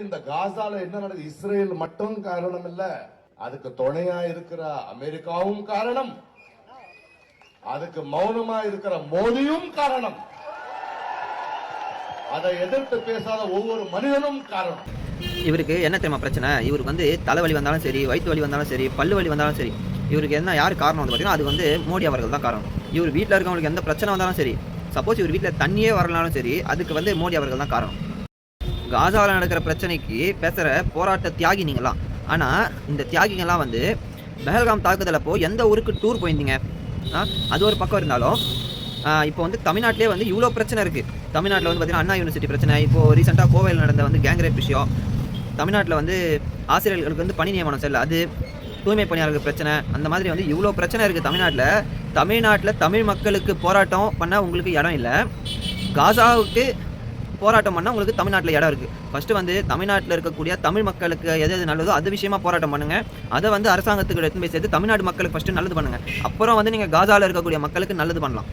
இந்த காசால என்ன நடக்குது? இஸ்ரேல் மட்டும் காரணம் இல்ல, அதுக்கு துணையா இருக்கிற அமெரிக்காவும் காரணம், அதுக்கு மௌனமா இருக்கிற மோடியும் காரணம், அதை எதிர்த்து பேசாத ஒவ்வொரு மனிதனும் காரணம். இவருக்கு என்ன தெரியுமா பிரச்சனை? இவருக்கு வந்து தலைவலி வந்தாலும் சரி, வயிற்று வலி வந்தாலும் சரி, பல்லு வலி வந்தாலும் சரி, இவருக்கு என்ன யார் காரணம் வந்து பார்த்தீங்கன்னா அது வந்து மோடி அவர்கள் தான் காரணம். இவர் வீட்டில் இருக்கவங்களுக்கு எந்த பிரச்சனை வந்தாலும் சரி, சப்போஸ் இவர் வீட்டில் தண்ணியே வரலாலும் சரி, அதுக்கு வந்து மோடி அவர்கள் தான் காரணம். காசாவில் நடக்கிற பிரச்சனைக்கு பேசுகிற போராட்ட தியாகி நீங்களாம். ஆனால் இந்த தியாகிகள்லாம் வந்து பெஹல்காம் தாக்குதல் அப்போ எந்த ஊருக்கு டூர் போயிருந்தீங்க? அது ஒரு பக்கம் இருந்தாலும் இப்போ வந்து தமிழ்நாட்டிலே வந்து இவ்வளோ பிரச்சனை இருக்குது. தமிழ்நாட்டில் வந்து பார்த்திங்கன்னா அண்ணா யூனிவர்சிட்டி பிரச்சனை, இப்போது ரீசெண்டாக கோவையில் நடந்த வந்து கேங்ரேப் விஷயம், தமிழ்நாட்டில் வந்து ஆசிரியர்களுக்கு வந்து பணி நியமனம் செல்ல, அது தூய்மை பணியாளர்கள் பிரச்சனை, அந்த மாதிரி வந்து இவ்வளோ பிரச்சனை இருக்குது தமிழ்நாட்டில். தமிழ் மக்களுக்கு போராட்டம் பண்ண உங்களுக்கு இடம் இல்லை, காசாவுக்கு போராட்டம் பண்ணால் உங்களுக்கு தமிழ்நாட்டில் இடம் இருக்குது. ஃபஸ்ட்டு வந்து தமிழ்நாட்டில் இருக்கக்கூடிய தமிழ் மக்களுக்கு எது எது நல்லதோ அது விஷயமா போராட்டம் பண்ணுங்கள். அதை வந்து அரசாங்கத்துக்கு எடுத்து போய் சேர்த்து தமிழ்நாடு மக்களுக்கு ஃபஸ்ட்டு நல்லது பண்ணுங்கள். அப்புறம் வந்து நீங்கள் காசாவில் இருக்கக்கூடிய மக்களுக்கு நல்லது பண்ணலாம்.